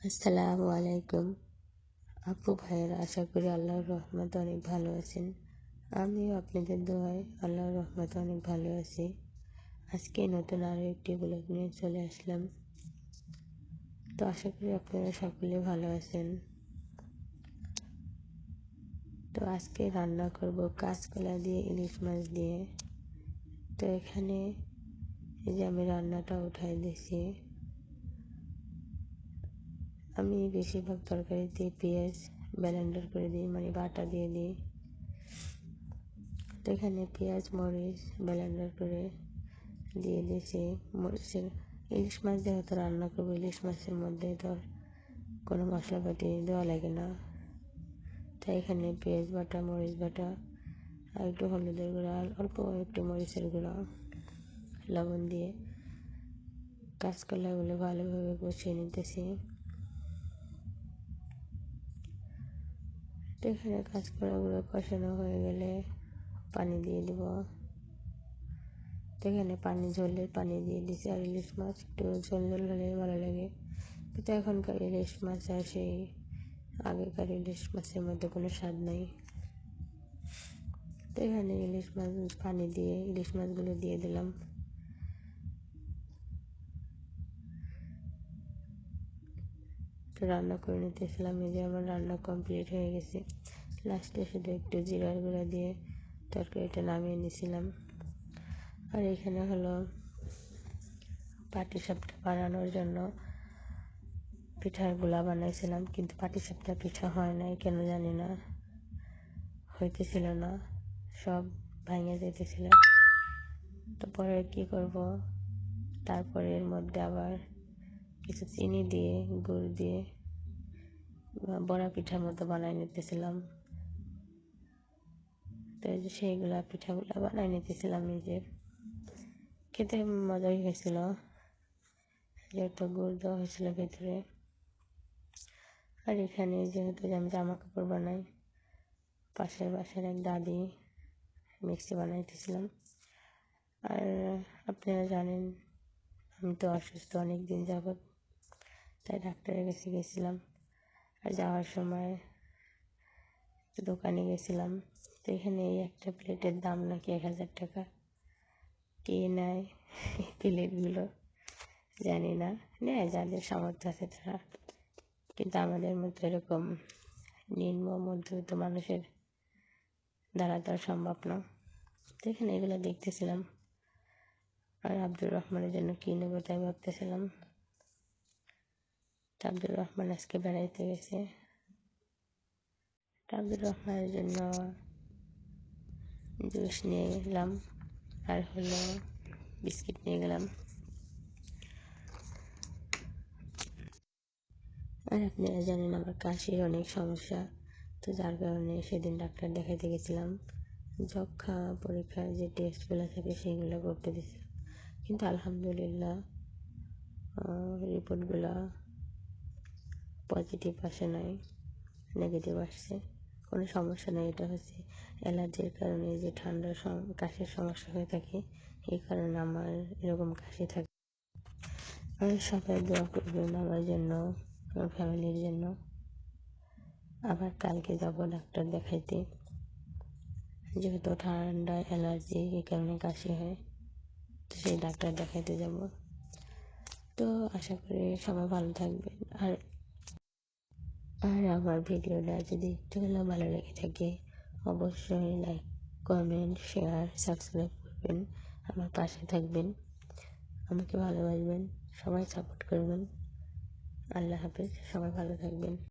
আসসালামু আলাইকুম আপু ভাইয়েরা, আশা করি আল্লাহর রহমতে অনেক ভালো আছেন। আমিও আপনাদের দোয়ায় আল্লাহর রহমতে অনেক ভালো আছি। আজকে নতুন আরও একটি ব্লগ নিয়ে চলে আসলাম। তো আশা করি আপনারা সকলে ভালো আছেন। তো আজকে রান্না করব কাঁচকলা দিয়ে ইলিশ মাছ দিয়ে। তো এখানে এই যে আমি রান্নাটা উঠাই দিয়েছি। আমি বেশিরভাগ তরকারিতে পেঁয়াজ ব্লেন্ডার করে দিই, মানে বাটা দিয়ে দিই। তো এখানে পেঁয়াজ মরিচ ব্লেন্ডার করে দিয়ে দিয়েছি। মরিচের ইলিশ মাছ যেহেতু রান্না করবো, ইলিশ মাছের মধ্যে তো কোনো মশলাপাতি দেওয়া লাগে না, তাই এখানে পেঁয়াজ বাটা মরিচ বাটা আর একটু হলুদের গুঁড়া, অল্প একটু মরিচের গুঁড়া, লবণ দিয়ে কাঁচকলাগুলো ভালোভাবে কষিয়ে নিতেছি। তো এখানে কাঁচকলাগুলো কষানো হয়ে গেলে পানি দিয়ে দিব। তো এখানে ঝোলের পানি দিয়ে দিছি। আর ইলিশ মাছ একটু ঝোল ঝোল হলে ভালো লাগে, কিন্তু এখনকার ইলিশ মাছ আর সেই আগেকার ইলিশ মাছের মধ্যে কোনো স্বাদ নাই। তো এখানে ইলিশ মাছ পানি দিয়ে ইলিশ মাছগুলো দিয়ে দিলাম। তো রান্না করে নিতেছিলাম। এই যে আমার রান্না কমপ্লিট হয়ে গেছে। লাস্টে শুধু একটু জিরার গুঁড়া দিয়ে তরকারিটা নামিয়ে নিয়েছিলাম। আর এখানে হলো পাটিসাপটা বানানোর জন্য পিঠার গোলা বানাইছিলাম, কিন্তু পাটিসাপটা পিঠা হয় নাই, কেন জানি না, হইতেছিল না, সব ভেঙে যেতেছিল। তো পরে কী করব, তারপরে এর মধ্যে আবার কিছু চিনি দিয়ে গুড় দিয়ে বড়া পিঠার মতো বানাই নিতেছিলাম। তো এই যে সেইগুলা পিঠাগুলা বানাই নিতেছিলাম। এই যে খেতে মজাই হয়েছিল, যেহেতু গুড় দেওয়া হয়েছিল ভেতরে। আর এখানে যেহেতু আমি জামা কাপড় বানাই, পাশের বাসার এক দাদি মিক্সি বানাইতেছিলাম। আর আপনারা জানেন আমি তো অসুস্থ অনেক দিন যাবৎ, তাই ডাক্তারের কাছে গেছিলাম। আর যাওয়ার সময় দোকানে গেছিলাম। তো এখানে এই একটা প্লেটের দাম নাকি 1000 টাকা। কে নেয় এই প্লেটগুলো জানি না, নেয় যাদের সামর্থ্য আছে তারা, কিন্তু আমাদের মতো এরকম নিম্ন মধ্যবিত্ত মানুষের দ্বারা তো সম্ভব না। তো এখানে এগুলো দেখতেছিলাম। আর আব্দুর রহমানের জন্য কী নেবো তাই ভাবতেছিলাম। তো আব্দুর রহমান আজকে বেড়াইতে গেছে। তো আব্দুর রহমানের জন্য জুস নিয়ে গেলাম, আর হলো বিস্কিট নিয়ে গেলাম। আর আপনারা জানেন আমার কাশির অনেক সমস্যা, তো যার কারণে সেদিন ডাক্তার দেখাইতে গেছিলাম। যক্ষা পরীক্ষার যে টেস্টগুলো থাকে সেইগুলো করতে দিয়েছিলাম, কিন্তু আলহামদুলিল্লাহ রিপোর্টগুলো পজিটিভ আসে নাই, নেগেটিভ আসছে। কোনো সমস্যা নেই, এটা হচ্ছে অ্যালার্জির কারণে যে ঠান্ডার কাশির সমস্যা হয়ে থাকে, এই কারণে আমার এরকম কাশি থাকে। আর সবাই দোয়া করবেন আমার জন্য, আমার ফ্যামিলির জন্য। আবার কালকে যাব ডাক্তার দেখাইতে, যেহেতু ঠান্ডা অ্যালার্জি এই কারণে কাশি হয়, তো সেই ডাক্তার দেখাইতে যাব। তো আশা করি সবাই ভালো থাকবেন। আর আমার ভিডিওটা যদি একটু হলেও ভালো লেগে থাকে, অবশ্যই লাইক কমেন্ট শেয়ার সাবস্ক্রাইব করবেন, আমার পাশে থাকবেন, আমাকে ভালোবাসবেন, সবাই সাপোর্ট করবেন। আল্লাহ হাফেজ, সবাই ভালো থাকবেন।